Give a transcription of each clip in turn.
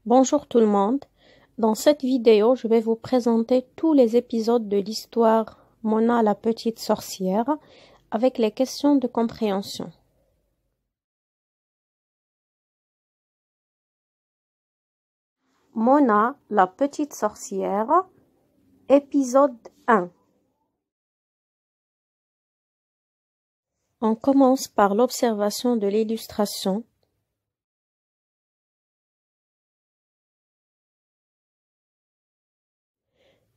Bonjour tout le monde. Dans cette vidéo, je vais vous présenter tous les épisodes de l'histoire Mona la petite sorcière avec les questions de compréhension. Mona la petite sorcière, épisode 1. On commence par l'observation de l'illustration.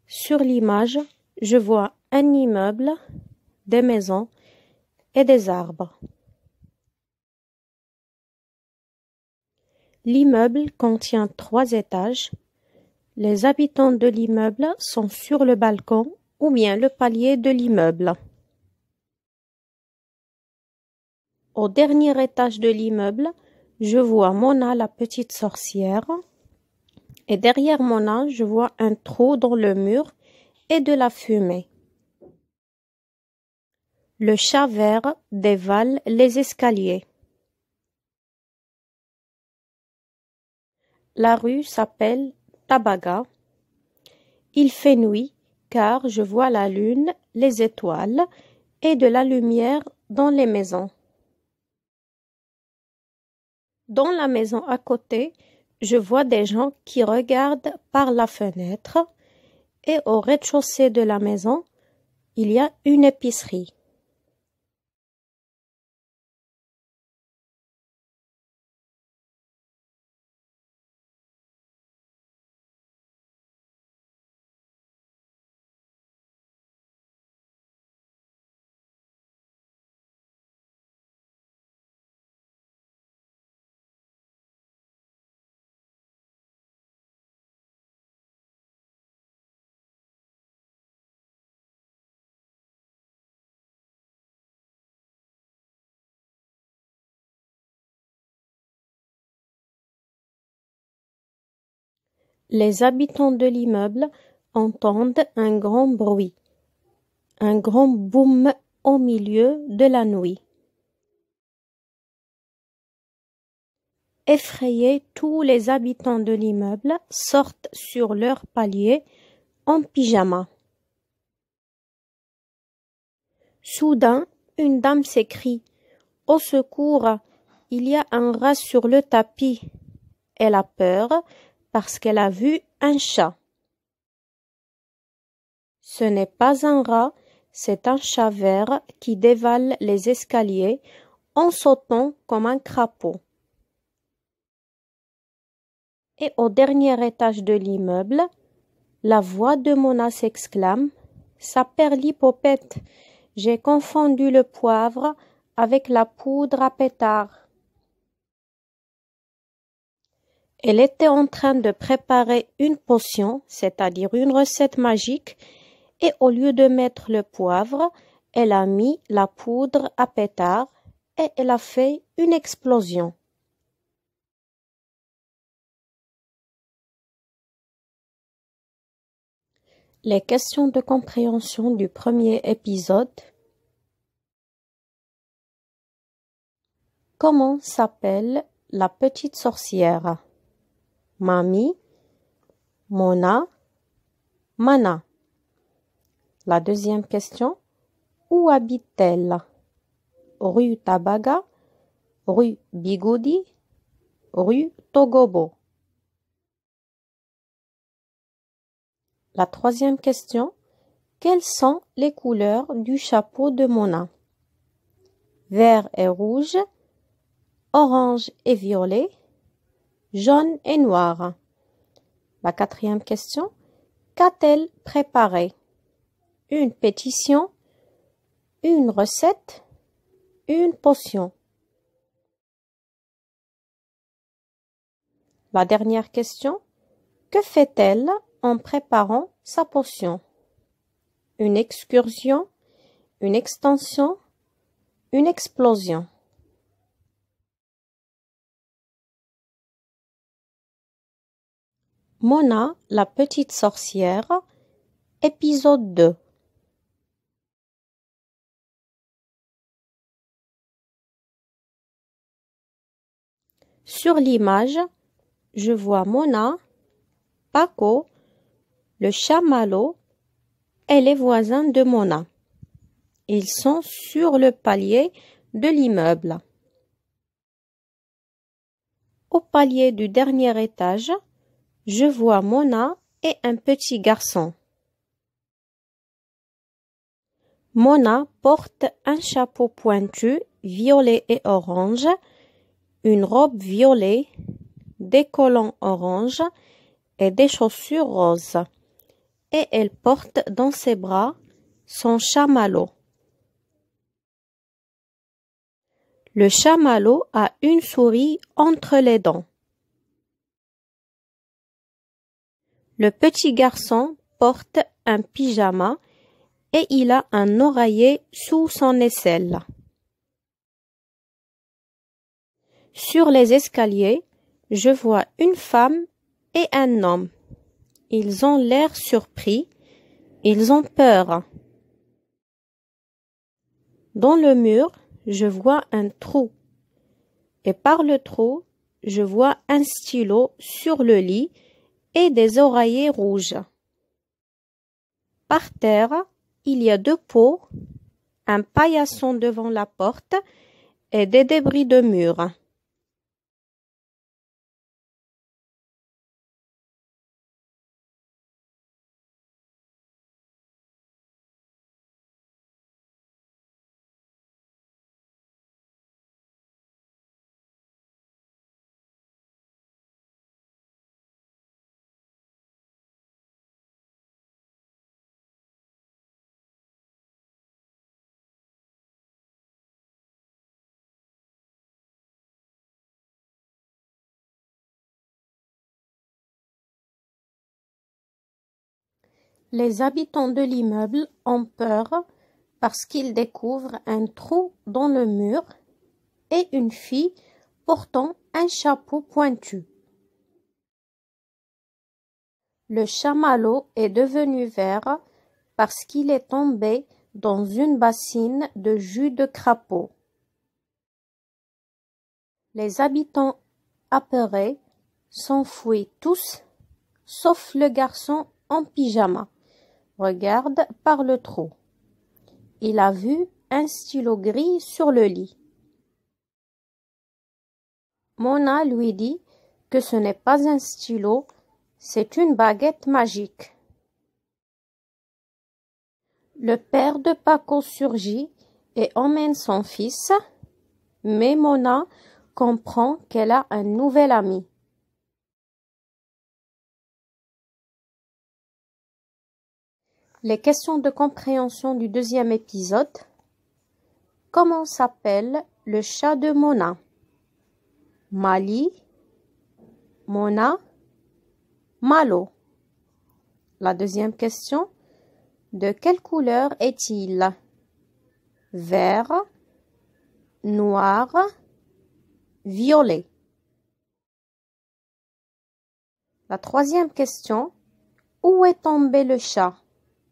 Sur l'image, je vois un immeuble, des maisons et des arbres. L'immeuble contient 3 étages. Les habitants de l'immeuble sont sur le balcon ou bien le palier de l'immeuble. Au dernier étage de l'immeuble, je vois Mona la petite sorcière. Et derrière Mona, je vois un trou dans le mur et de la fumée. Le chat vert dévale les escaliers. La rue s'appelle Tabaga. Il fait nuit car je vois la lune, les étoiles et de la lumière dans les maisons. Dans la maison à côté, je vois des gens qui regardent par la fenêtre et au rez-de-chaussée de la maison, il y a une épicerie. Les habitants de l'immeuble entendent un grand bruit, un grand boum au milieu de la nuit. Effrayés, tous les habitants de l'immeuble sortent sur leur palier en pyjama. Soudain, une dame s'écrie « Au secours, il y a un rat sur le tapis !» Elle a peur parce qu'elle a vu un chat. Ce n'est pas un rat, c'est un chat vert qui dévale les escaliers en sautant comme un crapaud. Et au dernier étage de l'immeuble, la voix de Mona s'exclame « Sa perlipopette, j'ai confondu le poivre avec la poudre à pétard. » Elle était en train de préparer une potion, c'est-à-dire une recette magique, et au lieu de mettre le poivre, elle a mis la poudre à pétard et elle a fait une explosion. Les questions de compréhension du premier épisode. Comment s'appelle la petite sorcière? Mami, Mona, Mana. La deuxième question. Où habite-t-elle? Rue Tabaga, rue Bigoudi, rue Togobo. La troisième question. Quelles sont les couleurs du chapeau de Mona? Vert et rouge, orange et violet, jaune et noir. La quatrième question. Qu'a-t-elle préparé? Une pétition, une recette, une potion. La dernière question. Que fait-elle en préparant sa potion? Une excursion, une extension, une explosion. Mona, la petite sorcière, épisode 2. Sur l'image, je vois Mona, Paco, le chamallow et les voisins de Mona. Ils sont sur le palier de l'immeuble. Au palier du dernier étage, je vois Mona et un petit garçon. Mona porte un chapeau pointu, violet et orange, une robe violet, des collants orange et des chaussures roses. Et elle porte dans ses bras son chamallow. Le chamallow a une souris entre les dents. Le petit garçon porte un pyjama et il a un oreiller sous son aisselle. Sur les escaliers, je vois une femme et un homme. Ils ont l'air surpris, ils ont peur. Dans le mur, je vois un trou. Et par le trou, je vois un stylo sur le lit et des oreillers rouges. Par terre, il y a 2 pots, un paillasson devant la porte et des débris de mur. Les habitants de l'immeuble ont peur parce qu'ils découvrent un trou dans le mur et une fille portant un chapeau pointu. Le chamallow est devenu vert parce qu'il est tombé dans une bassine de jus de crapaud. Les habitants apeurés s'enfuient tous, sauf le garçon en pyjama. Regarde par le trou. Il a vu un stylo gris sur le lit. Mona lui dit que ce n'est pas un stylo, c'est une baguette magique. Le père de Paco surgit et emmène son fils, mais Mona comprend qu'elle a un nouvel ami. Les questions de compréhension du 2e épisode. Comment s'appelle le chat de Mona? Mali, Mona, Malo. La 2e question. De quelle couleur est-il? Vert, noir, violet. La 3e question. Où est tombé le chat?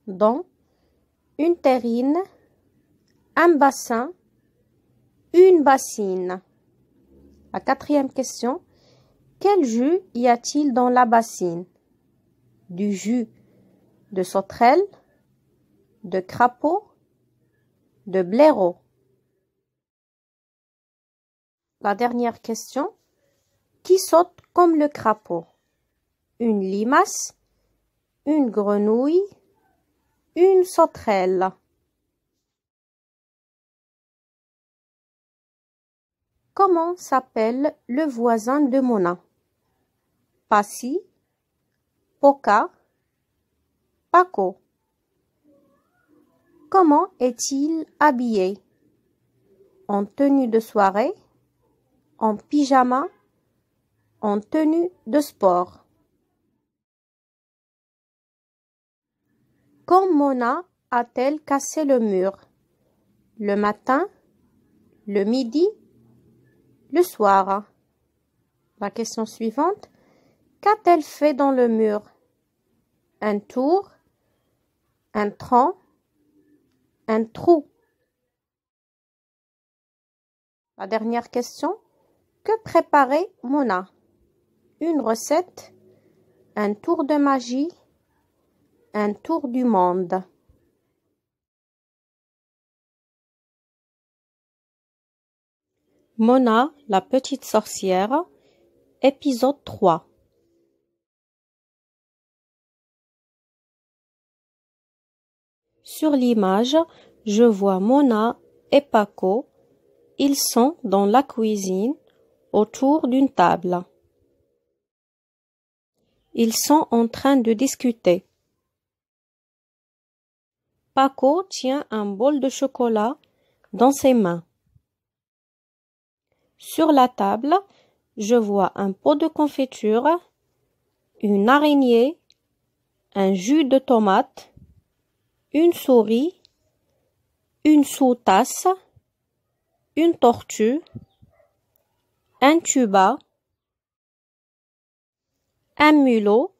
Dans une terrine, un bassin, une bassine. La 4e question. Quel jus y a-t-il dans la bassine? Du jus de sauterelle, de crapaud, de blaireau. La dernière question. Qui saute comme le crapaud? Une limace, une grenouille, une sauterelle. Comment s'appelle le voisin de Mona? Passi, Poca, Paco. Comment est-il habillé? En tenue de soirée, en pyjama, en tenue de sport. Quand Mona a-t-elle cassé le mur? Le matin, le midi, le soir. La question suivante. Qu'a-t-elle fait dans le mur? Un tour, un tronc, un trou. La dernière question. Que préparait Mona? une recette, un tour de magie, un tour du monde. Mona, la petite sorcière, épisode 3. Sur l'image, je vois Mona et Paco. Ils sont dans la cuisine, autour d'une table. Ils sont en train de discuter. Paco tient un bol de chocolat dans ses mains. Sur la table, je vois un pot de confiture, une araignée, un jus de tomate, une souris, une sous-tasse, une tortue, un tuba, un mulot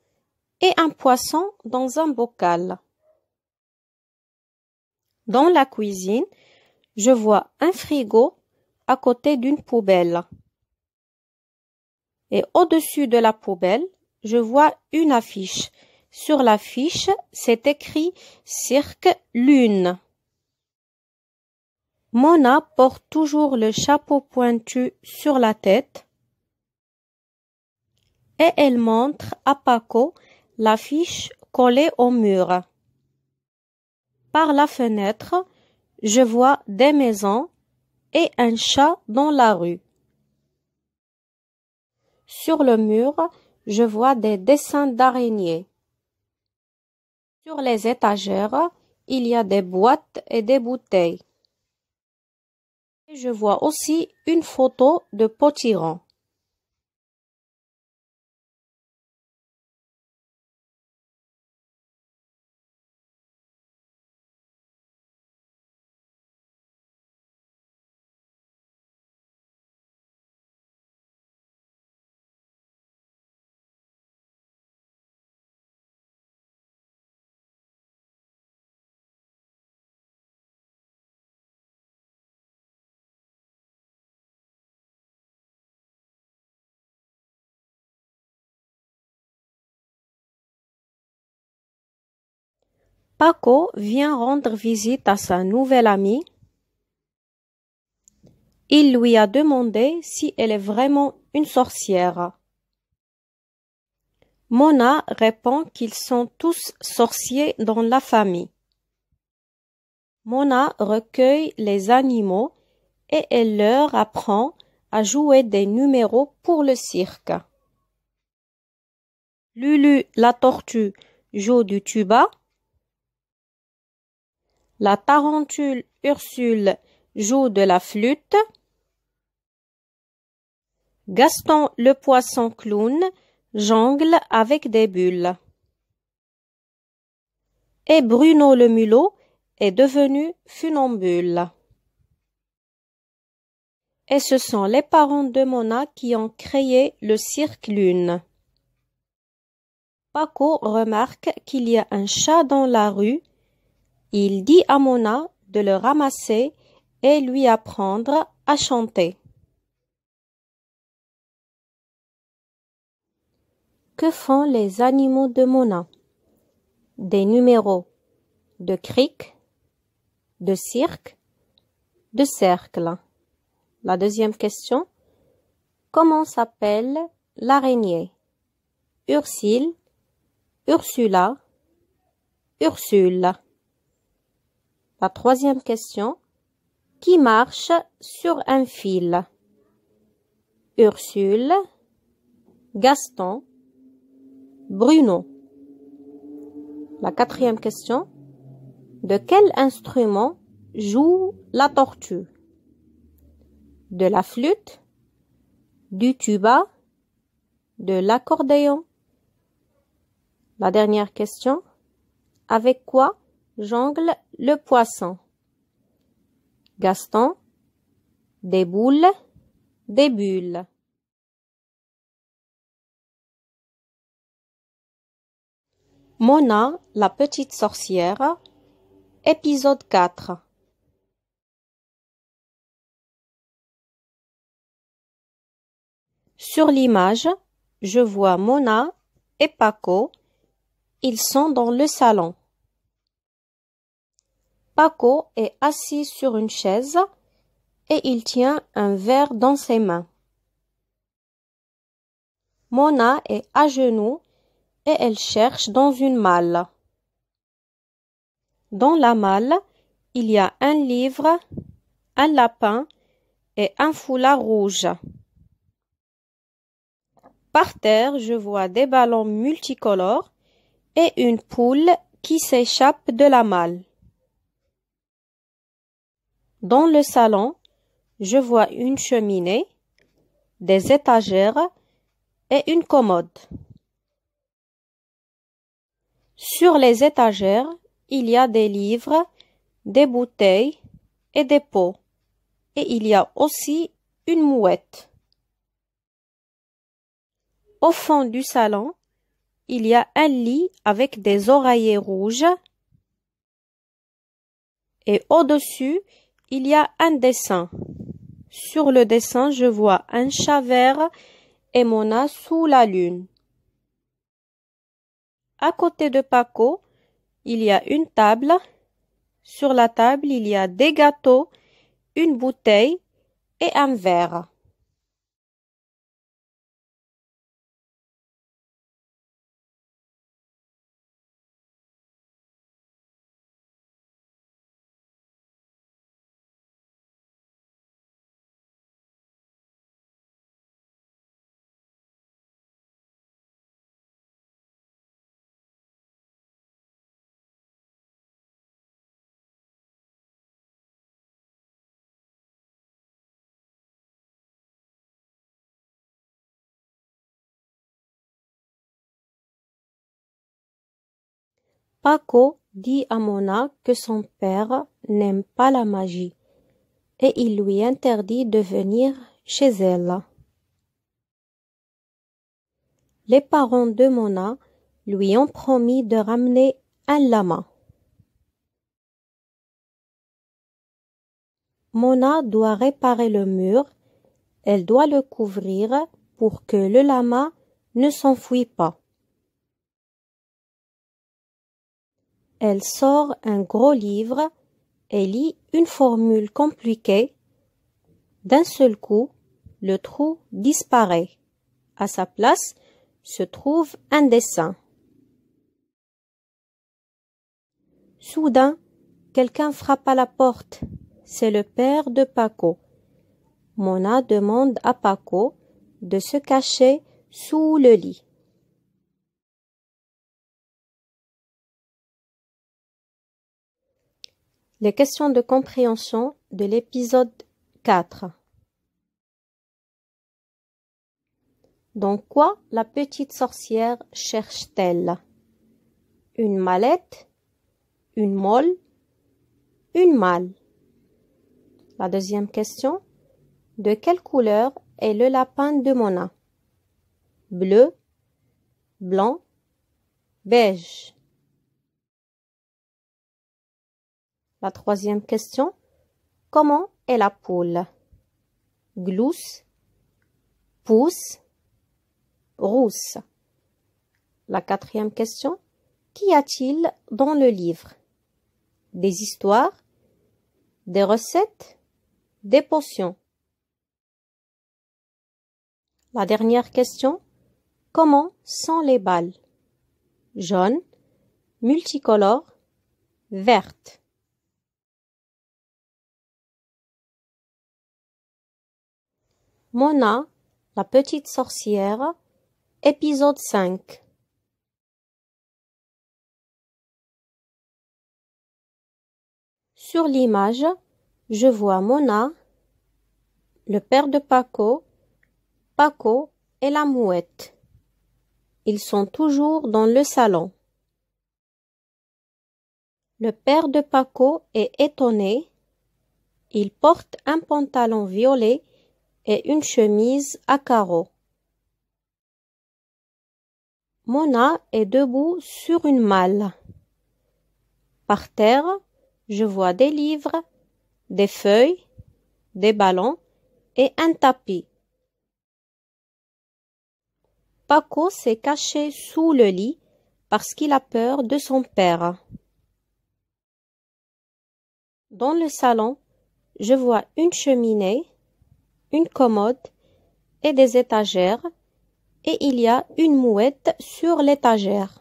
et un poisson dans un bocal. Dans la cuisine, je vois un frigo à côté d'une poubelle. Et au-dessus de la poubelle, je vois une affiche. Sur l'affiche, c'est écrit Cirque Lune. Mona porte toujours le chapeau pointu sur la tête et elle montre à Paco l'affiche collée au mur. Par la fenêtre, je vois des maisons et un chat dans la rue. Sur le mur, je vois des dessins d'araignées. Sur les étagères, il y a des boîtes et des bouteilles. Et je vois aussi une photo de potiron. Paco vient rendre visite à sa nouvelle amie. Il lui a demandé si elle est vraiment une sorcière. Mona répond qu'ils sont tous sorciers dans la famille. Mona recueille les animaux et elle leur apprend à jouer des numéros pour le cirque. Lulu la tortue joue du tuba. La tarentule Ursule joue de la flûte. Gaston le poisson clown jongle avec des bulles. Et Bruno le mulot est devenu funambule. Et ce sont les parents de Mona qui ont créé le cirque Lune. Paco remarque qu'il y a un chat dans la rue. Il dit à Mona de le ramasser et lui apprendre à chanter. Que font les animaux de Mona? Des numéros de cric, de cirque, de cercle. La deuxième question. Comment s'appelle l'araignée? Ursule, Ursula, Ursule. La troisième question. Qui marche sur un fil? Ursule, Gaston, Bruno. La quatrième question. De quel instrument joue la tortue? De la flûte, du tuba, de l'accordéon. La dernière question. Avec quoi jongle le poisson? Gaston, des boules, des bulles. Mona, la petite sorcière, épisode 4. Sur l'image, je vois Mona et Paco. Ils sont dans le salon. Paco est assis sur une chaise et il tient un verre dans ses mains. Mona est à genoux et elle cherche dans une malle. Dans la malle, il y a un livre, un lapin et un foulard rouge. Par terre, je vois des ballons multicolores et une poule qui s'échappe de la malle. Dans le salon, je vois une cheminée, des étagères et une commode. Sur les étagères, il y a des livres, des bouteilles et des pots. Et il y a aussi une mouette. Au fond du salon, il y a un lit avec des oreillers rouges. Et au-dessus, il y a un dessin. Sur le dessin, je vois un chat vert et Mona sous la lune. À côté de Paco, il y a une table. Sur la table, il y a des gâteaux, une bouteille et un verre. Paco dit à Mona que son père n'aime pas la magie et il lui interdit de venir chez elle. Les parents de Mona lui ont promis de ramener un lama. Mona doit réparer le mur, elle doit le couvrir pour que le lama ne s'enfuit pas. Elle sort un gros livre et lit une formule compliquée. D'un seul coup, le trou disparaît. À sa place se trouve un dessin. Soudain, quelqu'un frappe à la porte. C'est le père de Paco. Mona demande à Paco de se cacher sous le lit. Les questions de compréhension de l'épisode 4. Dans quoi la petite sorcière cherche-t-elle? Une mallette, une molle, une malle. La deuxième question. De quelle couleur est le lapin de Mona? Bleu, blanc, beige. La troisième question. Comment est la poule? Glousse, pousse, rousse. La quatrième question. Qu'y a-t-il dans le livre? Des histoires, des recettes, des potions. La dernière question. Comment sont les balles? Jaune, multicolores, vertes. Mona, la petite sorcière, épisode 5. Sur l'image, je vois Mona, le père de Paco, Paco et la mouette. Ils sont toujours dans le salon. Le père de Paco est étonné. Il porte un pantalon violet et une chemise à carreaux. Mona est debout sur une malle. Par terre, je vois des livres, des feuilles, des ballons et un tapis. Paco s'est caché sous le lit parce qu'il a peur de son père. Dans le salon, je vois une cheminée, une commode et des étagères, et il y a une mouette sur l'étagère.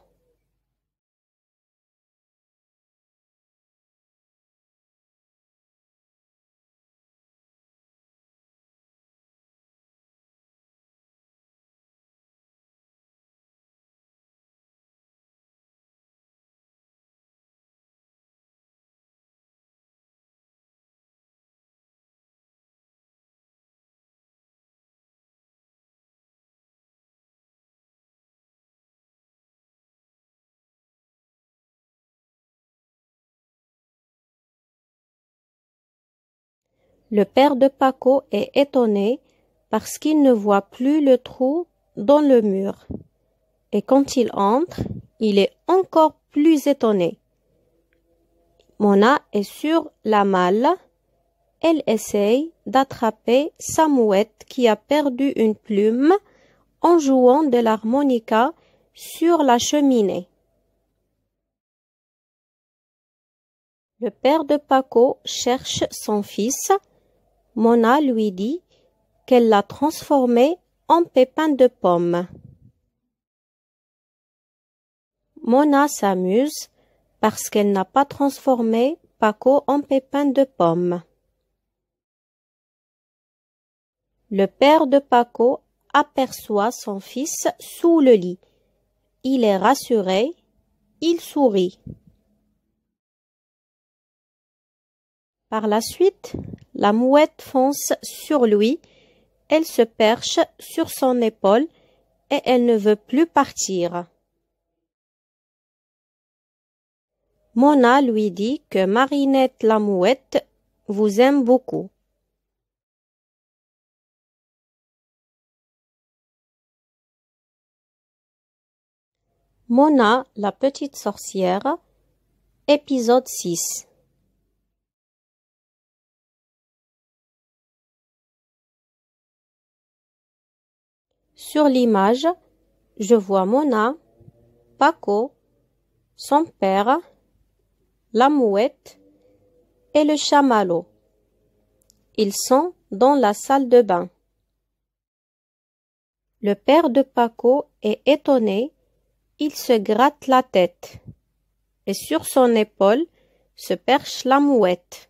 Le père de Paco est étonné parce qu'il ne voit plus le trou dans le mur. Et quand il entre, il est encore plus étonné. Mona est sur la malle. Elle essaye d'attraper sa mouette qui a perdu une plume en jouant de l'harmonica sur la cheminée. Le père de Paco cherche son fils. Mona lui dit qu'elle l'a transformé en pépin de pomme. Mona s'amuse parce qu'elle n'a pas transformé Paco en pépin de pomme. Le père de Paco aperçoit son fils sous le lit. Il est rassuré, il sourit. Par la suite, la mouette fonce sur lui, elle se perche sur son épaule et elle ne veut plus partir. Mona lui dit que Marinette la mouette vous aime beaucoup. Mona la petite sorcière, épisode 6. Sur l'image, je vois Mona, Paco, son père, la mouette et le chamallow. Ils sont dans la salle de bain. Le père de Paco est étonné, il se gratte la tête et sur son épaule se perche la mouette.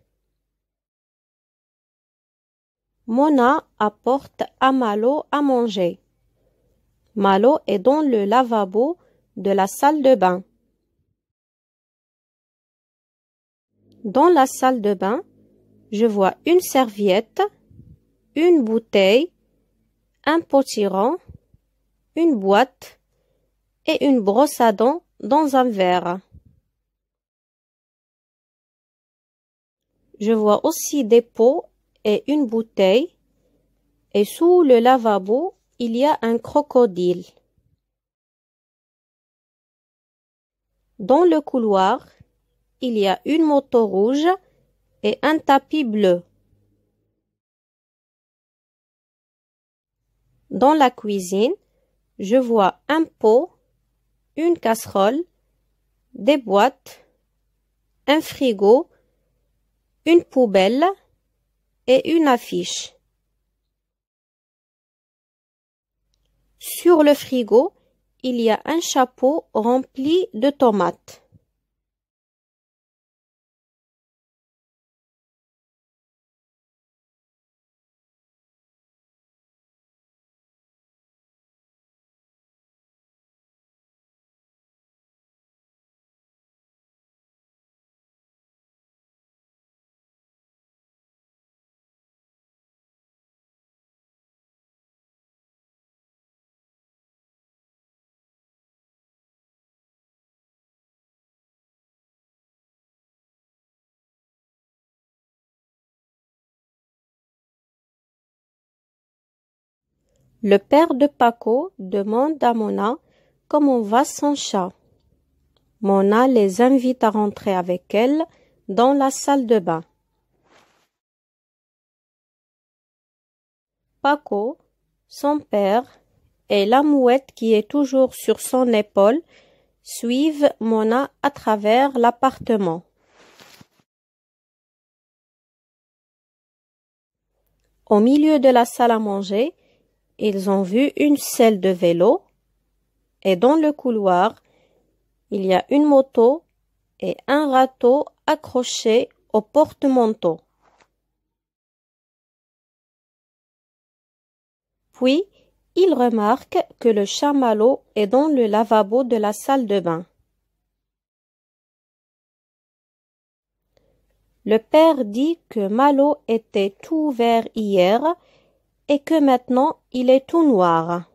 Mona apporte à Malo à manger. Malo est dans le lavabo de la salle de bain. Dans la salle de bain, je vois une serviette, une bouteille, un potiron, une boîte et une brosse à dents dans un verre. Je vois aussi des pots et une bouteille, et sous le lavabo, il y a un crocodile. Dans le couloir, il y a une moto rouge et un tapis bleu. Dans la cuisine, je vois un pot, une casserole, des boîtes, un frigo, une poubelle et une affiche. Sur le frigo, il y a un chapeau rempli de tomates. Le père de Paco demande à Mona comment va son chat. Mona les invite à rentrer avec elle dans la salle de bain. Paco, son père et la mouette qui est toujours sur son épaule suivent Mona à travers l'appartement. Au milieu de la salle à manger, ils ont vu une selle de vélo et dans le couloir, il y a une moto et un râteau accroché au porte-manteau. Puis, ils remarquent que le chamallow est dans le lavabo de la salle de bain. Le père dit que Malo était tout vert hier et que maintenant il est tout noir.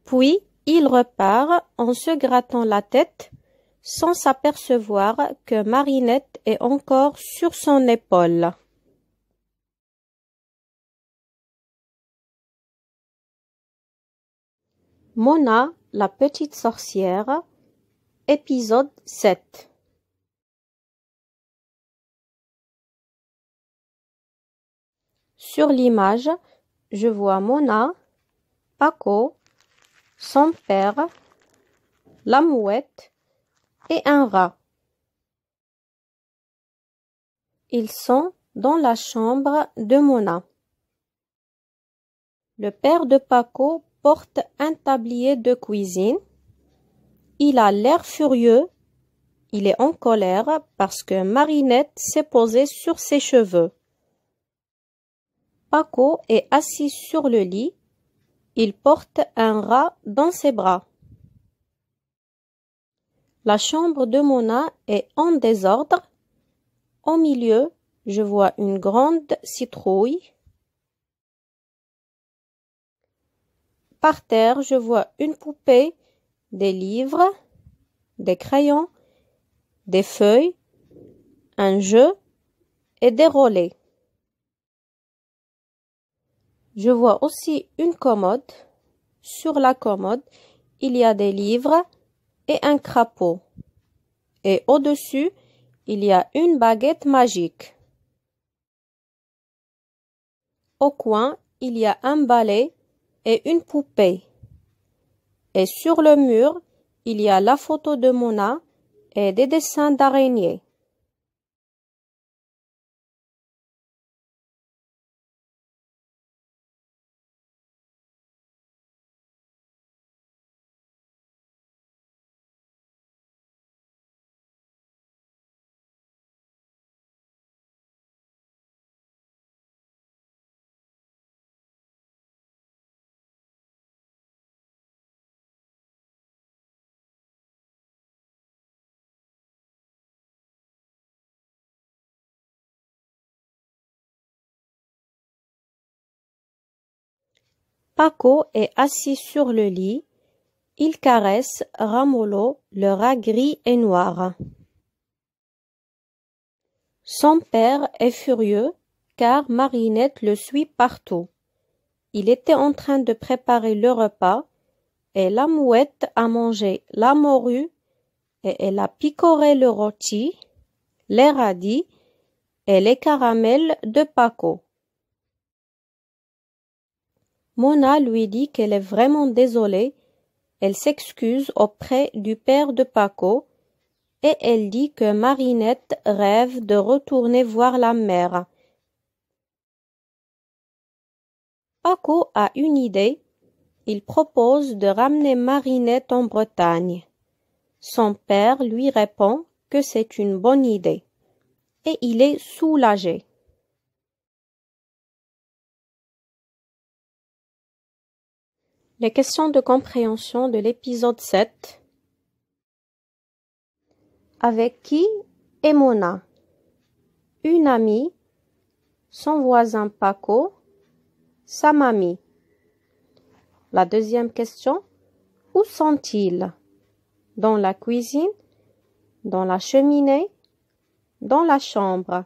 Puis il repart en se grattant la tête sans s'apercevoir que Marinette est encore sur son épaule. Mona, la petite sorcière, épisode 7. Sur l'image, je vois Mona, Paco, son père, la mouette et un rat. Ils sont dans la chambre de Mona. Le père de Paco porte un tablier de cuisine. Il a l'air furieux. Il est en colère parce que Marinette s'est posée sur ses cheveux. Paco est assis sur le lit. Il porte un rat dans ses bras. La chambre de Mona est en désordre. Au milieu, je vois une grande citrouille. Par terre, je vois une poupée, des livres, des crayons, des feuilles, un jeu et des relais. Je vois aussi une commode. Sur la commode, il y a des livres et un crapaud. Et au-dessus, il y a une baguette magique. Au coin, il y a un balai et une poupée. Et sur le mur, il y a la photo de Mona et des dessins d'araignées. Paco est assis sur le lit. Il caresse Ramolo, le rat gris et noir. Son père est furieux car Marinette le suit partout. Il était en train de préparer le repas et la mouette a mangé la morue et elle a picoré le rôti, les radis et les caramels de Paco. Mona lui dit qu'elle est vraiment désolée. Elle s'excuse auprès du père de Paco et elle dit que Marinette rêve de retourner voir la mère. Paco a une idée. Il propose de ramener Marinette en Bretagne. Son père lui répond que c'est une bonne idée et il est soulagé. Les questions de compréhension de l'épisode 7. Avec qui est Mona? Une amie, son voisin Paco, sa mamie. La deuxième question. Où sont-ils? Dans la cuisine, dans la cheminée, dans la chambre.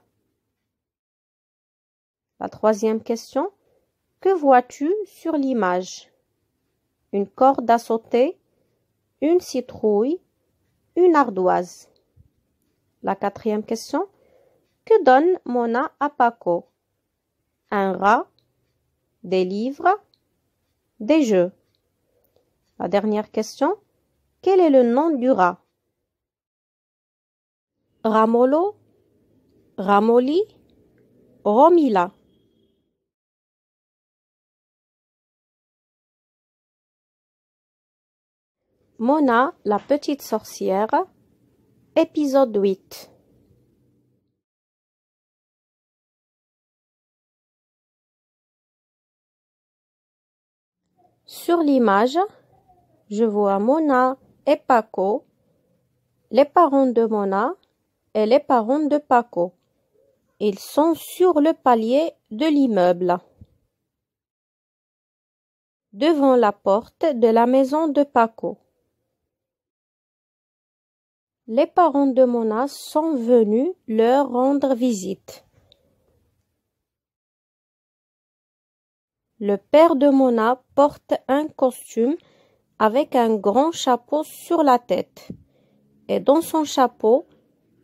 La troisième question. Que vois-tu sur l'image? Une corde à sauter, une citrouille, une ardoise. La quatrième question. Que donne Mona à Paco? Un rat, des livres, des jeux. La dernière question. Quel est le nom du rat? Ramolo, Ramoli, Romila. Mona, la petite sorcière, épisode 8. Sur l'image, je vois Mona et Paco, les parents de Mona et les parents de Paco. Ils sont sur le palier de l'immeuble, devant la porte de la maison de Paco. Les parents de Mona sont venus leur rendre visite. Le père de Mona porte un costume avec un grand chapeau sur la tête. Et dans son chapeau,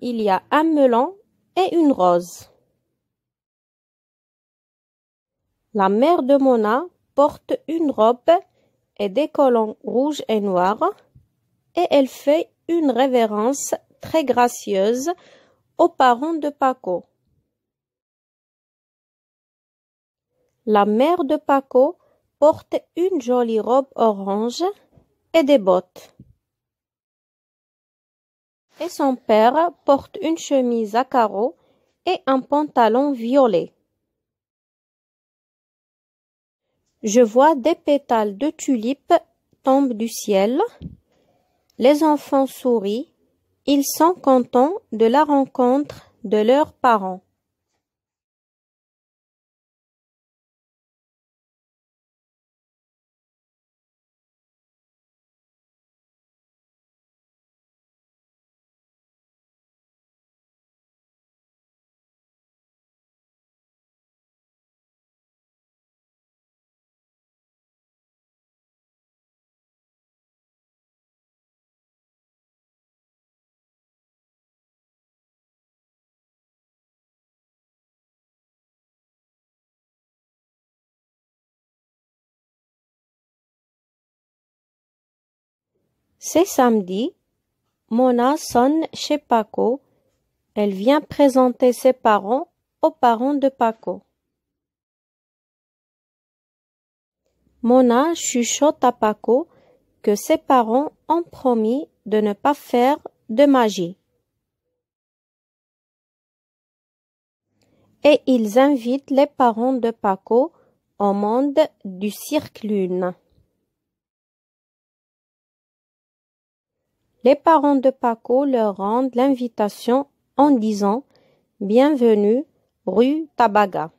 il y a un melon et une rose. La mère de Mona porte une robe et des collants rouges et noirs et elle fait une révérence très gracieuse aux parents de Paco. La mère de Paco porte une jolie robe orange et des bottes. Et son père porte une chemise à carreaux et un pantalon violet. Je vois des pétales de tulipes tombent du ciel. Les enfants sourient. Ils sont contents de la rencontre de leurs parents. C'est samedi. Mona sonne chez Paco. Elle vient présenter ses parents aux parents de Paco. Mona chuchote à Paco que ses parents ont promis de ne pas faire de magie. Et ils invitent les parents de Paco au monde du cirque lune. Les parents de Paco leur rendent l'invitation en disant « Bienvenue, rue Tabaga ».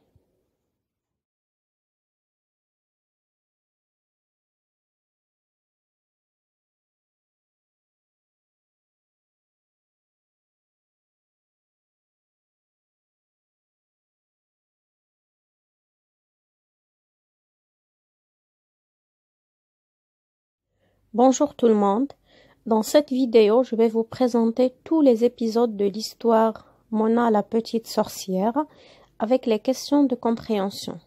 Bonjour tout le monde. Dans cette vidéo, je vais vous présenter tous les épisodes de l'histoire Mona la petite sorcière avec les questions de compréhension.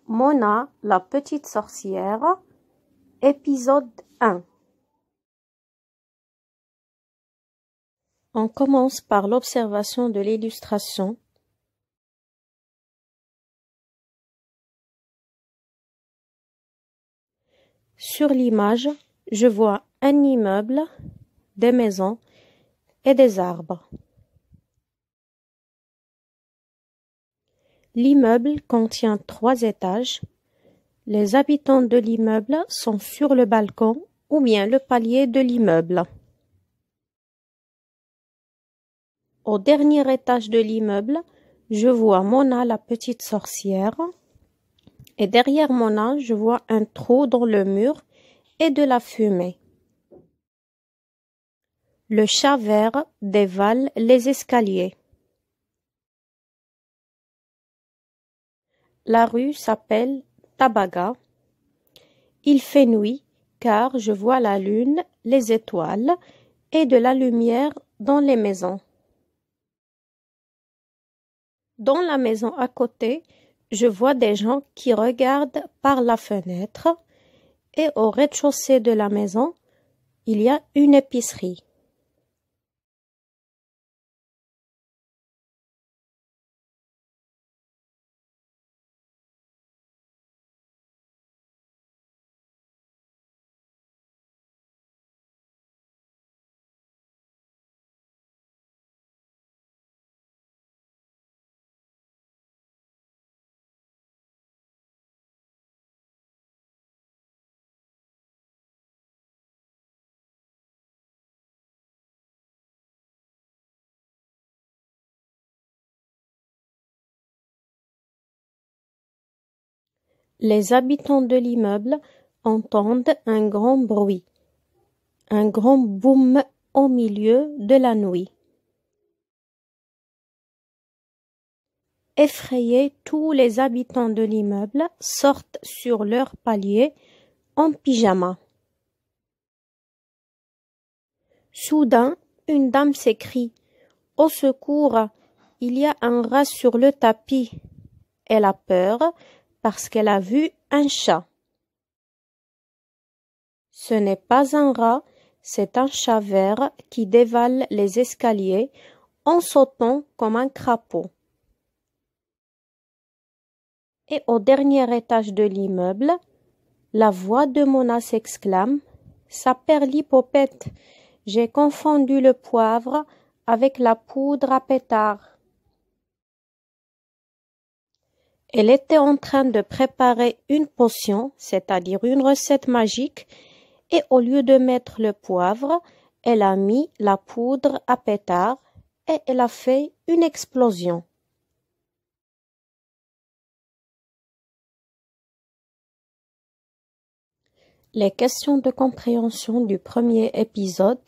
Mona la petite sorcière, épisode 1. On commence par l'observation de l'illustration. Sur l'image, je vois un immeuble, des maisons et des arbres. L'immeuble contient 3 étages. Les habitants de l'immeuble sont sur le balcon ou bien le palier de l'immeuble. Au dernier étage de l'immeuble, je vois Mona la petite sorcière. Et derrière Mona, je vois un trou dans le mur et de la fumée. Le chat vert dévale les escaliers. La rue s'appelle Tabaga. Il fait nuit car je vois la lune, les étoiles et de la lumière dans les maisons. Dans la maison à côté, je vois des gens qui regardent par la fenêtre et au rez-de-chaussée de la maison, il y a une épicerie. Les habitants de l'immeuble entendent un grand bruit, un grand boum au milieu de la nuit. Effrayés, tous les habitants de l'immeuble sortent sur leur palier en pyjama. Soudain, une dame s'écrie « Au secours, il y a un rat sur le tapis !» Elle a peur parce qu'elle a vu un chat. Ce n'est pas un rat, c'est un chat vert qui dévale les escaliers en sautant comme un crapaud. Et au dernier étage de l'immeuble, la voix de Mona s'exclame « Ça perd l'hypopète, j'ai confondu le poivre avec la poudre à pétard. » Elle était en train de préparer une potion, c'est-à-dire une recette magique, et au lieu de mettre le poivre, elle a mis la poudre à pétard et elle a fait une explosion. Les questions de compréhension du premier épisode.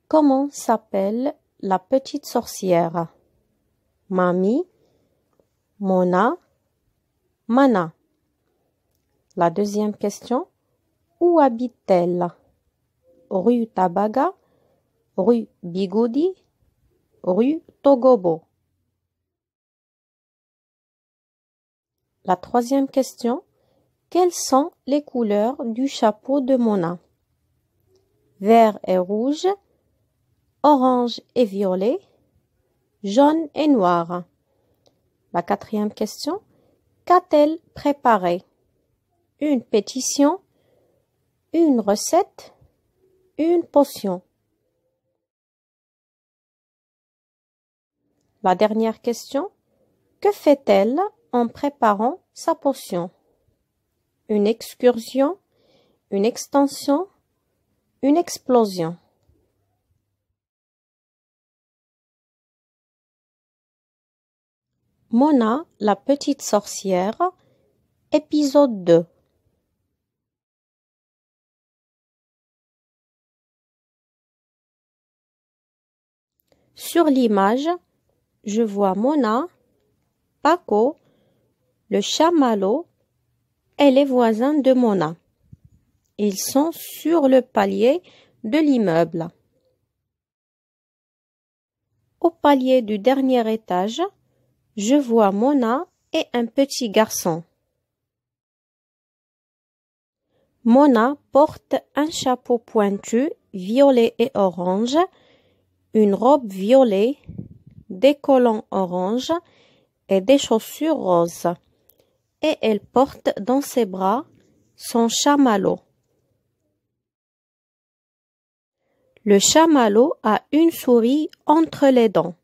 Comment s'appelle la petite sorcière? Mami, Mona, Mana. La deuxième question. Où habite-t-elle? Rue Tabaga, rue Bigoudi, rue Togobo. La troisième question. Quelles sont les couleurs du chapeau de Mona? Vert et rouge, orange et violet, jaune et noir. La quatrième question. Qu'a-t-elle préparé? Une pétition, une recette, une potion. La dernière question. Que fait-elle en préparant sa potion? Une excursion, une extension, une explosion. Mona, la petite sorcière, épisode 2. Sur l'image, je vois Mona, Paco, le chamallow et les voisins de Mona. Ils sont sur le palier de l'immeuble. Au palier du dernier étage, je vois Mona et un petit garçon. Mona porte un chapeau pointu, violet et orange, une robe violet, des collants orange et des chaussures roses. Et elle porte dans ses bras son chamallow. Le chamallow a une souris entre les dents.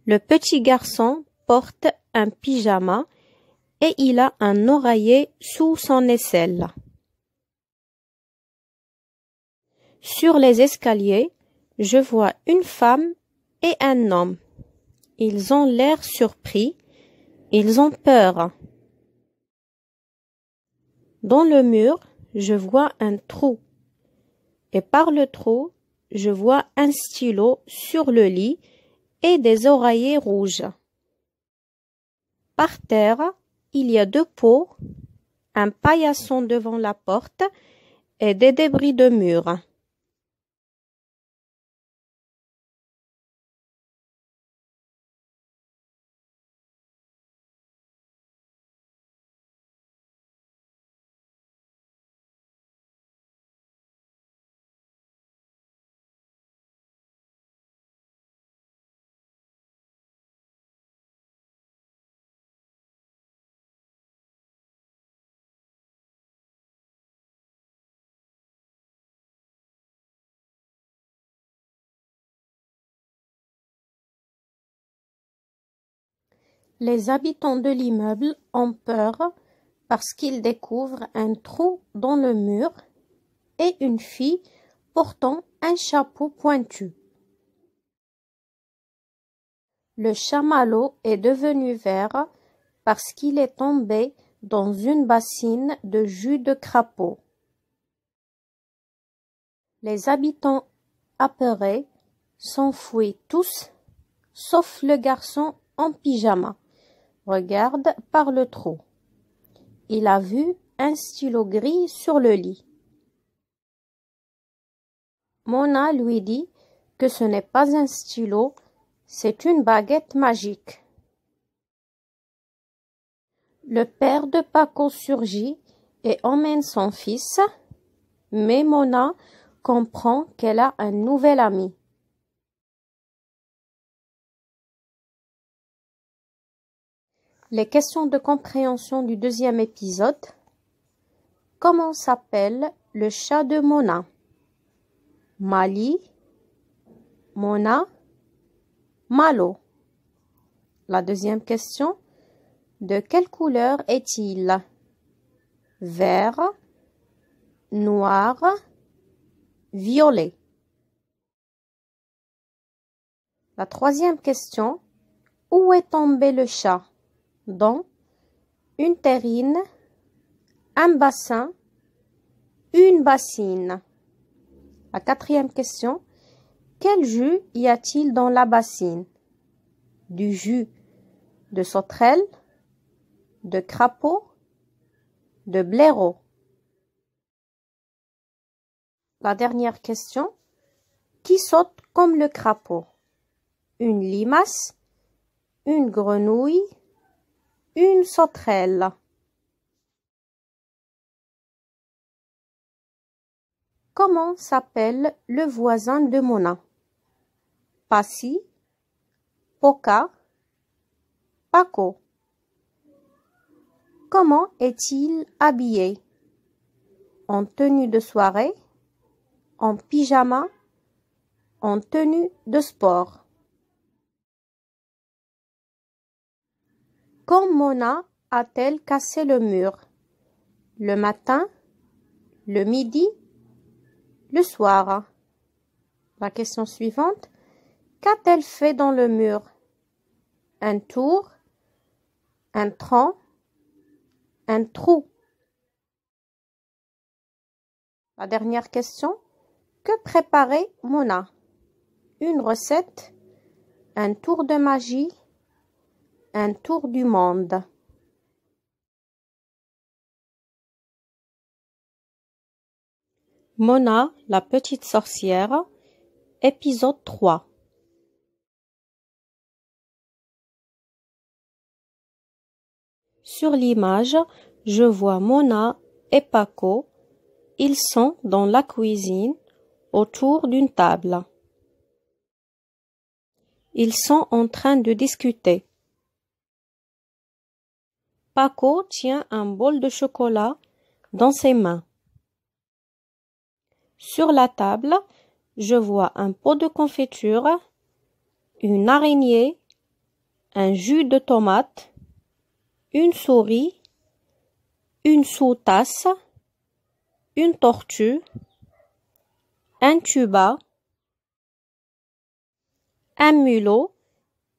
Le petit garçon porte un pyjama et il a un oreiller sous son aisselle. Sur les escaliers, je vois une femme et un homme. Ils ont l'air surpris, ils ont peur. Dans le mur, je vois un trou. Et par le trou, je vois un stylo sur le lit et des oreillers rouges. Par terre, il y a 2 pots, un paillasson devant la porte et des débris de mur. Les habitants de l'immeuble ont peur parce qu'ils découvrent un trou dans le mur et une fille portant un chapeau pointu. Le chamallow est devenu vert parce qu'il est tombé dans une bassine de jus de crapaud. Les habitants apeurés s'enfuient tous, sauf le garçon en pyjama. Regarde par le trou. Il a vu un stylo gris sur le lit. Mona lui dit que ce n'est pas un stylo, c'est une baguette magique. Le père de Paco surgit et emmène son fils, mais Mona comprend qu'elle a un nouvel ami. Les questions de compréhension du deuxième épisode. Comment s'appelle le chat de Mona? Mali, Mona, Malo. La deuxième question. De quelle couleur est-il? Vert, noir, violet. La troisième question. Où est tombé le chat? Dans une terrine, un bassin, une bassine. La quatrième question. Quel jus y a-t-il dans la bassine? Du jus de sauterelle, de crapaud, de blaireau. La dernière question. Qui saute comme le crapaud? Une limace, une grenouille, une sauterelle. Comment s'appelle le voisin de Mona? Passi, Poca, Paco. Comment est-il habillé? En tenue de soirée, en pyjama, en tenue de sport. Quand Mona a-t-elle cassé le mur? Le matin, le midi, le soir. La question suivante. Qu'a-t-elle fait dans le mur? Un tour, un tronc, un trou. La dernière question. Que préparait Mona? Une recette, un tour de magie, un tour du monde. Mona, la petite sorcière, épisode 3. Sur l'image, je vois Mona et Paco. Ils sont dans la cuisine, autour d'une table. Ils sont en train de discuter. Paco tient un bol de chocolat dans ses mains. Sur la table, je vois un pot de confiture, une araignée, un jus de tomate, une souris, une sous-tasse, une tortue, un tuba, un mulot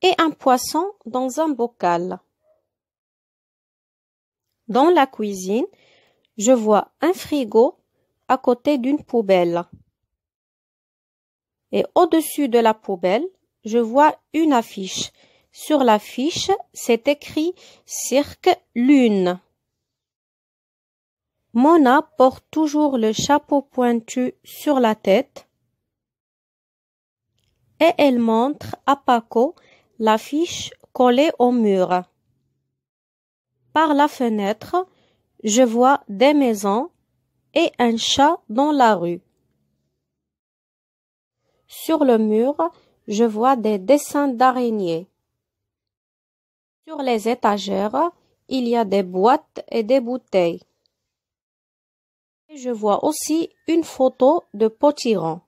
et un poisson dans un bocal. Dans la cuisine, je vois un frigo à côté d'une poubelle. Et au-dessus de la poubelle, je vois une affiche. Sur l'affiche, c'est écrit Cirque Lune. Mona porte toujours le chapeau pointu sur la tête et elle montre à Paco l'affiche collée au mur. Par la fenêtre, je vois des maisons et un chat dans la rue. Sur le mur, je vois des dessins d'araignées. Sur les étagères, il y a des boîtes et des bouteilles. Je vois aussi une photo de potiron.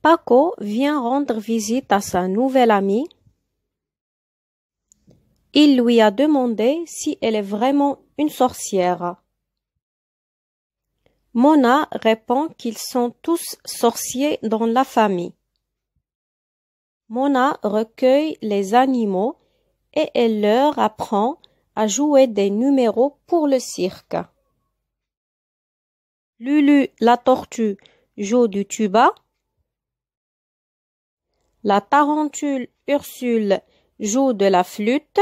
Paco vient rendre visite à sa nouvelle amie. Il lui a demandé si elle est vraiment une sorcière. Mona répond qu'ils sont tous sorciers dans la famille. Mona recueille les animaux et elle leur apprend à jouer des numéros pour le cirque. Lulu la tortue joue du tuba. La tarentule Ursule joue de la flûte.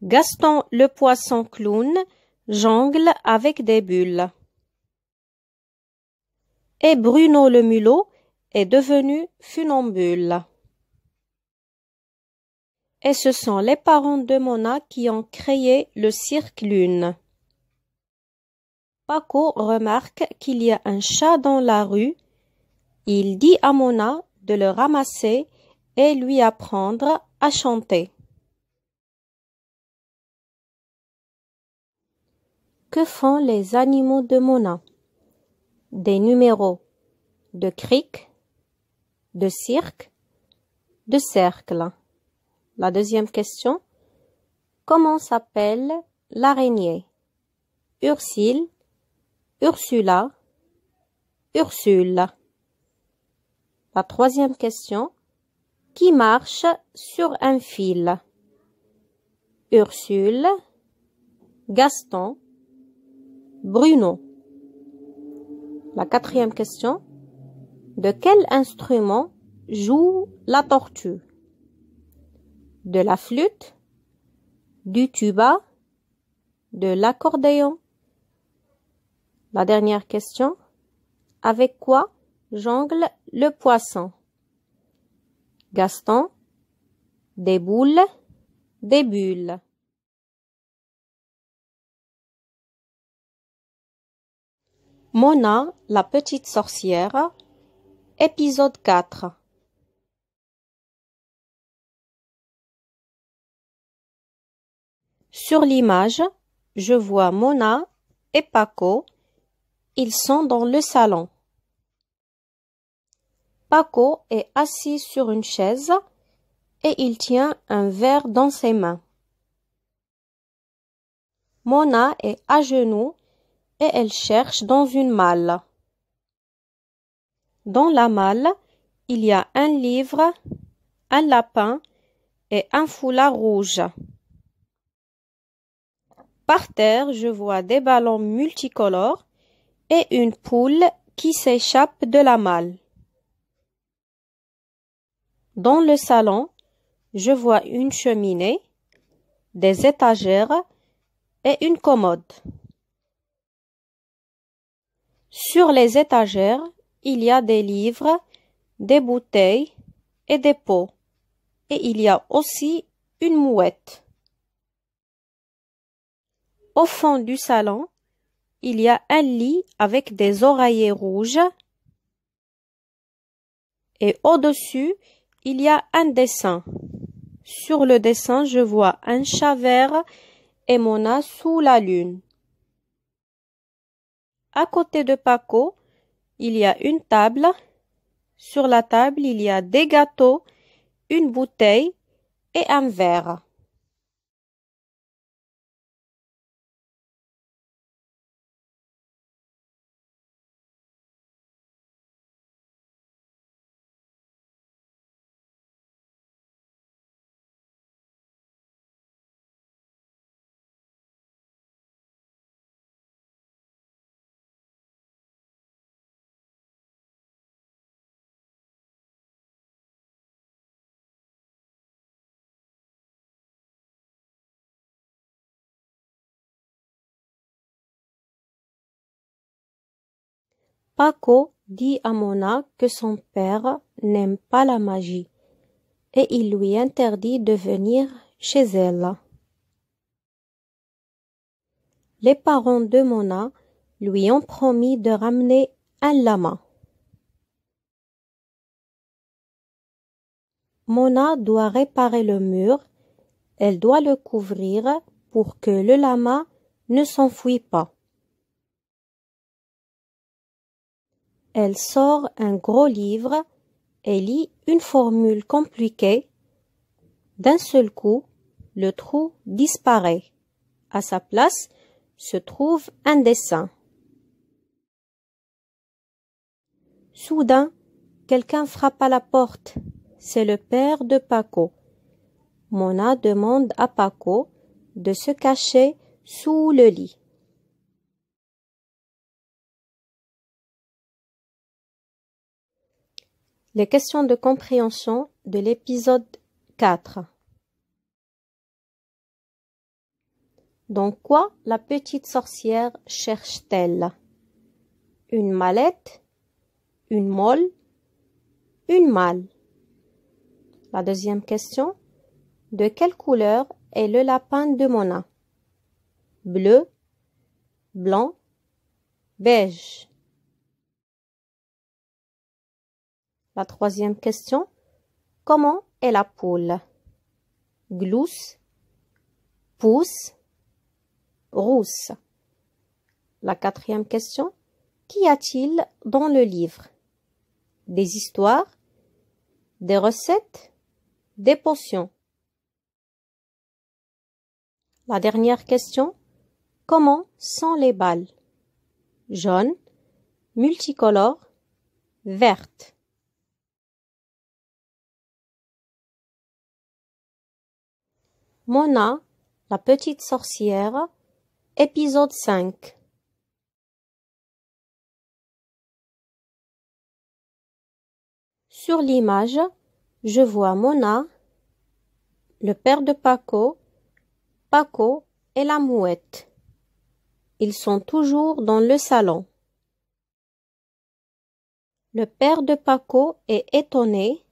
Gaston le poisson clown jongle avec des bulles. Et Bruno le mulot est devenu funambule. Et ce sont les parents de Mona qui ont créé le cirque Lune. Paco remarque qu'il y a un chat dans la rue. Il dit à Mona de le ramasser et lui apprendre à chanter. Que font les animaux de Mona? Des numéros de cric, de cirque, de cercle. La deuxième question. Comment s'appelle l'araignée? Ursule, Ursula, Ursule. La troisième question. Qui marche sur un fil? Ursule, Gaston, Bruno. La quatrième question. De quel instrument joue la tortue? De la flûte, du tuba, de l'accordéon. La dernière question. Avec quoi jongle le poisson? Gaston, des boules, des bulles. Mona, la petite sorcière, épisode 4. Sur l'image, je vois Mona et Paco. Ils sont dans le salon. Paco est assis sur une chaise et il tient un verre dans ses mains. Mona est à genoux et elle cherche dans une malle. Dans la malle, il y a un livre, un lapin et un foulard rouge. Par terre, je vois des ballons multicolores et une poule qui s'échappe de la malle. Dans le salon, je vois une cheminée, des étagères et une commode. Sur les étagères, il y a des livres, des bouteilles et des pots. Et il y a aussi une mouette. Au fond du salon, il y a un lit avec des oreillers rouges. Et au-dessus, il y a un dessin. Sur le dessin, je vois un chat vert et Mona sous la lune. À côté de Paco, il y a une table. Sur la table, il y a des gâteaux, une bouteille et un verre. Paco dit à Mona que son père n'aime pas la magie et il lui interdit de venir chez elle. Les parents de Mona lui ont promis de ramener un lama. Mona doit réparer le mur, elle doit le couvrir pour que le lama ne s'enfuit pas. Elle sort un gros livre et lit une formule compliquée. D'un seul coup, le trou disparaît. À sa place se trouve un dessin. Soudain, quelqu'un frappe à la porte. C'est le père de Paco. Mona demande à Paco de se cacher sous le lit. Les questions de compréhension de l'épisode 4. Dans quoi la petite sorcière cherche-t-elle? Une mallette, une molle, une malle. La deuxième question. De quelle couleur est le lapin de Mona? Bleu, blanc, beige. La troisième question. Comment est la poule? Glousse, pousse, rousse. La quatrième question. Qu'y a-t-il dans le livre? Des histoires, des recettes, des potions. La dernière question. Comment sont les balles? Jaune, multicolores, vertes. Mona, la petite sorcière, épisode 5. Sur l'image, je vois Mona, le père de Paco, Paco et la mouette. Ils sont toujours dans le salon. Le père de Paco est étonné.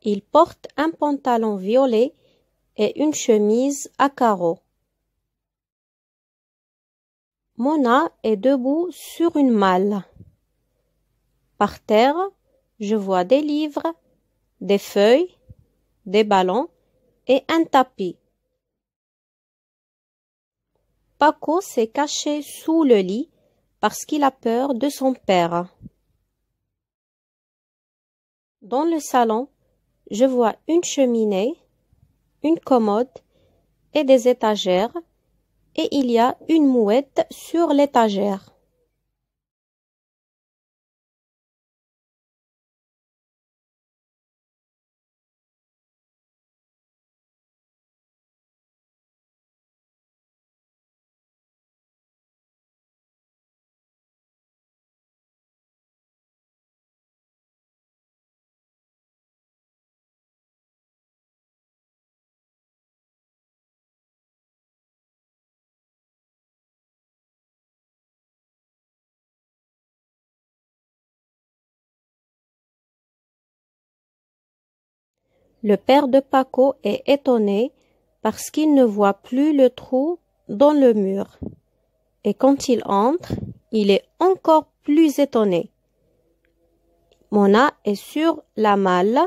Il porte un pantalon violet et une chemise à carreaux. Mona est debout sur une malle. Par terre, je vois des livres, des feuilles, des ballons et un tapis. Paco s'est caché sous le lit parce qu'il a peur de son père. Dans le salon, je vois une cheminée, une commode et des étagères, et il y a une mouette sur l'étagère. Le père de Paco est étonné parce qu'il ne voit plus le trou dans le mur. Et quand il entre, il est encore plus étonné. Mona est sur la malle.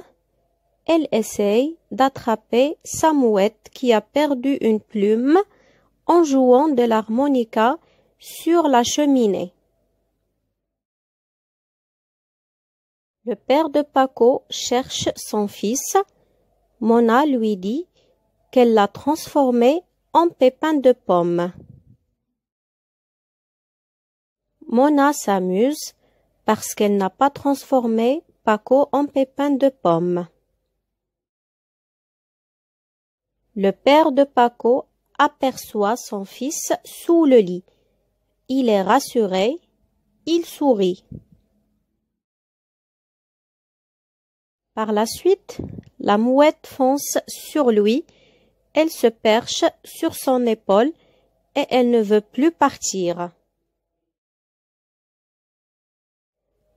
Elle essaye d'attraper sa mouette qui a perdu une plume en jouant de l'harmonica sur la cheminée. Le père de Paco cherche son fils. Mona lui dit qu'elle l'a transformé en pépin de pomme. Mona s'amuse parce qu'elle n'a pas transformé Paco en pépin de pomme. Le père de Paco aperçoit son fils sous le lit. Il est rassuré, il sourit. Par la suite, la mouette fonce sur lui, elle se perche sur son épaule et elle ne veut plus partir.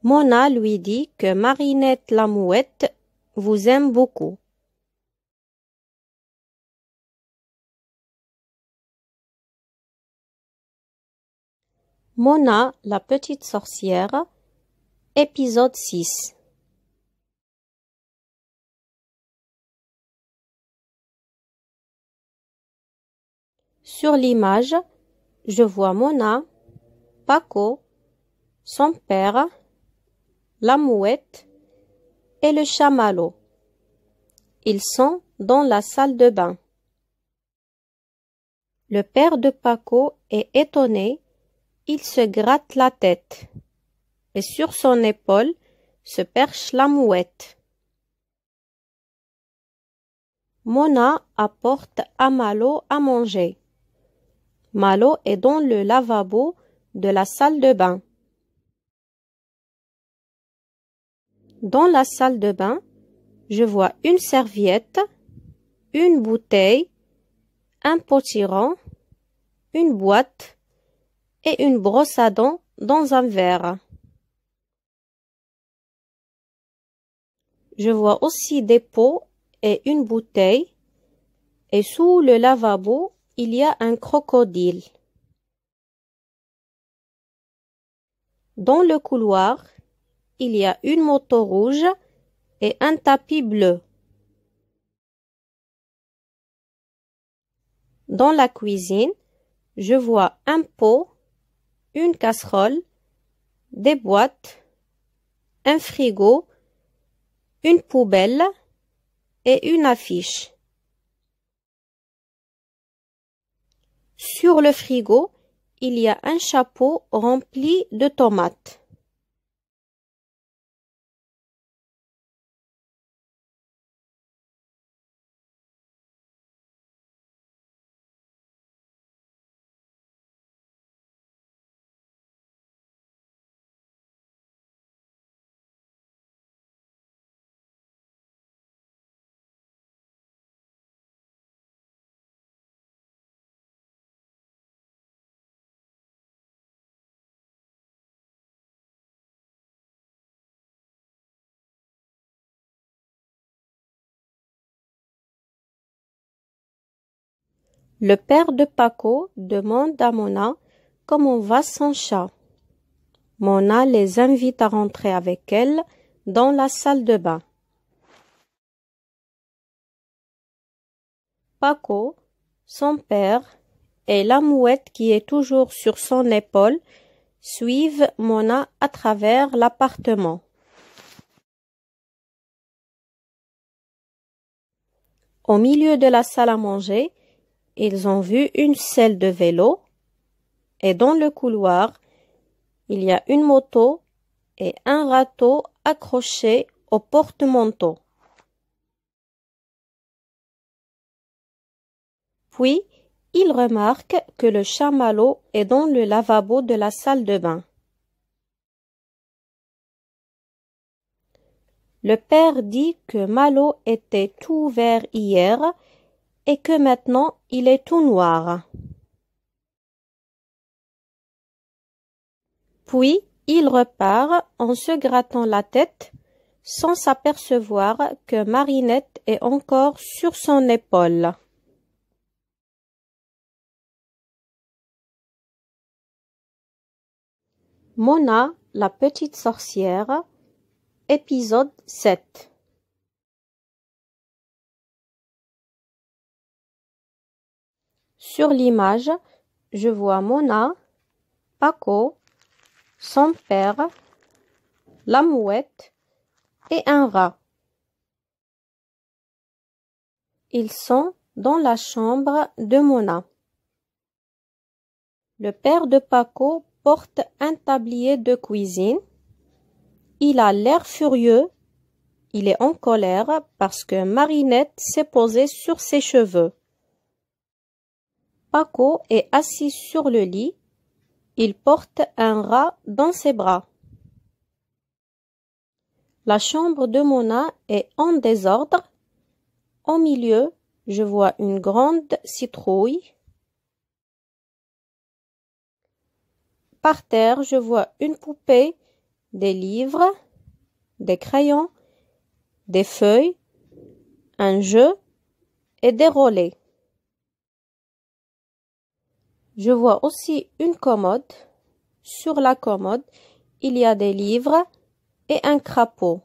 Mona lui dit que Marinette la mouette vous aime beaucoup. Mona, la petite sorcière, épisode 6. Sur l'image, je vois Mona, Paco, son père la mouette et le chamallow. Ils sont dans la salle de bain. Le père de Paco est étonné, il se gratte la tête, et sur son épaule se perche la mouette. Mona apporte à Malo à manger. Malo est dans le lavabo de la salle de bain. Dans la salle de bain, je vois une serviette, une bouteille, un potiron, une boîte et une brosse à dents dans un verre. Je vois aussi des pots et une bouteille, et sous le lavabo, il y a un crocodile. Dans le couloir, il y a une moto rouge et un tapis bleu. Dans la cuisine, je vois un pot, une casserole, des boîtes, un frigo, une poubelle et une affiche. Sur le frigo, il y a un chapeau rempli de tomates. Le père de Paco demande à Mona comment va son chat. Mona les invite à rentrer avec elle dans la salle de bain. Paco, son père et la mouette qui est toujours sur son épaule suivent Mona à travers l'appartement. Au milieu de la salle à manger, ils ont vu une selle de vélo et dans le couloir, il y a une moto et un râteau accroché au porte-manteau. Puis, ils remarquent que le chamallow est dans le lavabo de la salle de bain. Le père dit que Malo était tout vert hier et que maintenant il est tout noir. Puis il repart en se grattant la tête sans s'apercevoir que Marinette est encore sur son épaule. Mona, la petite sorcière, épisode 7. Sur l'image, je vois Mona, Paco, son père, la mouette et un rat. Ils sont dans la chambre de Mona. Le père de Paco porte un tablier de cuisine. Il a l'air furieux. Il est en colère parce que Marinette s'est posée sur ses cheveux. Paco est assis sur le lit. Il porte un rat dans ses bras. La chambre de Mona est en désordre. Au milieu, je vois une grande citrouille. Par terre, je vois une poupée, des livres, des crayons, des feuilles, un jeu et des relais. Je vois aussi une commode. Sur la commode, il y a des livres et un crapaud.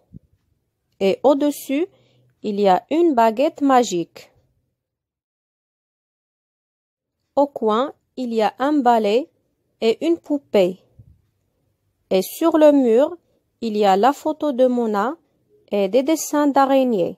Et au-dessus, il y a une baguette magique. Au coin, il y a un balai et une poupée. Et sur le mur, il y a la photo de Mona et des dessins d'araignées.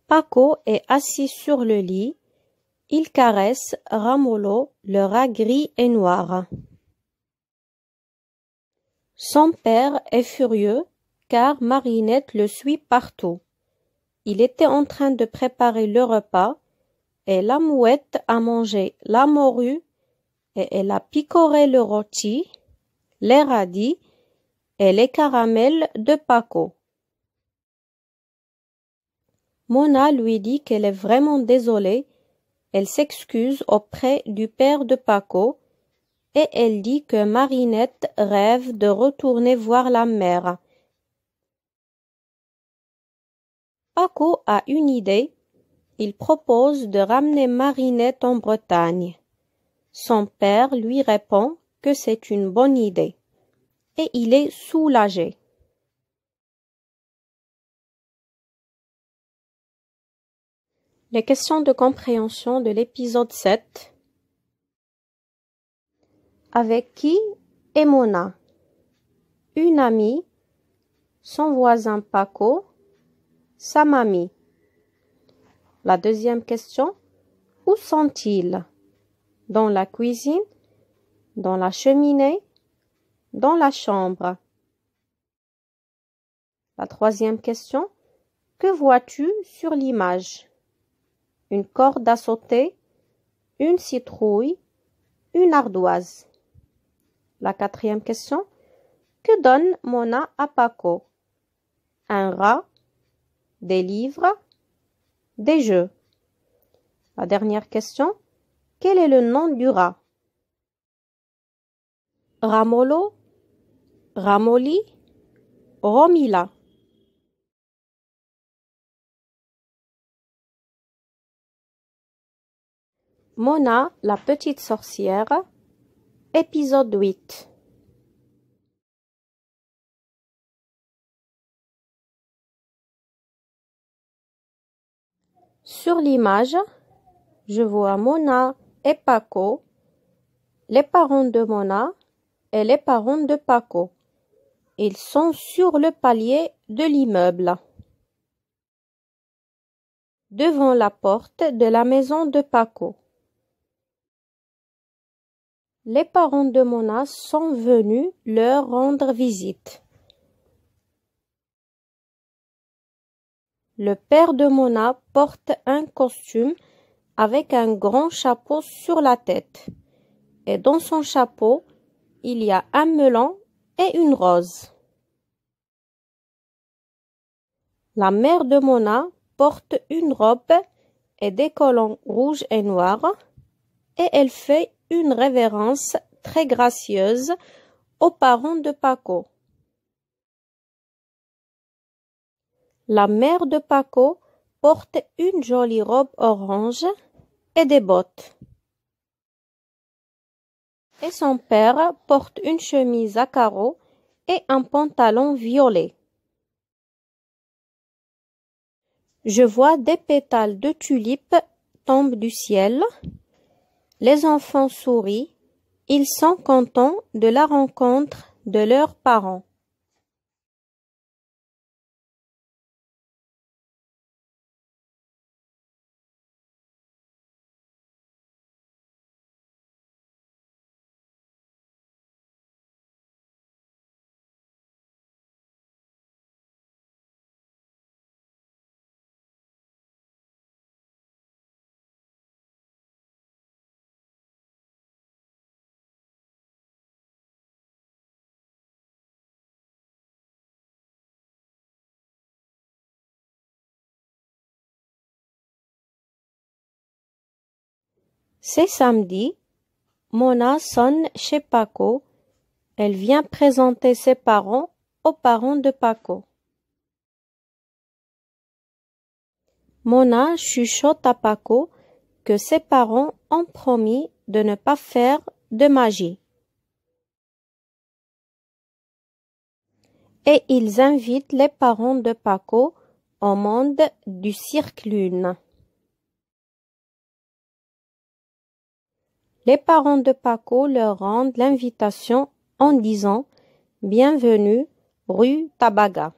Paco est assis sur le lit. Il caresse Ramolo, le rat gris et noir. Son père est furieux car Marinette le suit partout. Il était en train de préparer le repas et la mouette a mangé la morue et elle a picoré le rôti, les radis et les caramels de Paco. Mona lui dit qu'elle est vraiment désolée. Elle s'excuse auprès du père de Paco et elle dit que Marinette rêve de retourner voir la mère. Paco a une idée. Il propose de ramener Marinette en Bretagne. Son père lui répond que c'est une bonne idée et il est soulagé. Les questions de compréhension de l'épisode 7. Avec qui est Mona? Une amie, son voisin Paco, sa mamie. La deuxième question. Où sont-ils? Dans la cuisine, dans la cheminée, dans la chambre. La troisième question. Que vois-tu sur l'image? Une corde à sauter, une citrouille, une ardoise. La quatrième question. Que donne Mona à Paco? Un rat, des livres, des jeux. La dernière question. Quel est le nom du rat? Ramolo, Ramoli, Romila. Mona, la petite sorcière, épisode 8. Sur l'image, je vois Mona et Paco, les parents de Mona et les parents de Paco. Ils sont sur le palier de l'immeuble, devant la porte de la maison de Paco. Les parents de Mona sont venus leur rendre visite. Le père de Mona porte un costume avec un grand chapeau sur la tête. Et dans son chapeau, il y a un melon et une rose. La mère de Mona porte une robe et des collants rouges et noirs et elle fait une révérence très gracieuse aux parents de Paco. La mère de Paco porte une jolie robe orange et des bottes. Et son père porte une chemise à carreaux et un pantalon violet. Je vois des pétales de tulipes tombent du ciel. Les enfants sourient. Ils sont contents de la rencontre de leurs parents. C'est samedi. Mona sonne chez Paco. Elle vient présenter ses parents aux parents de Paco. Mona chuchote à Paco que ses parents ont promis de ne pas faire de magie. Et ils invitent les parents de Paco au monde du cirque Lune. Les parents de Paco leur rendent l'invitation en disant « Bienvenue, rue Tabaga ».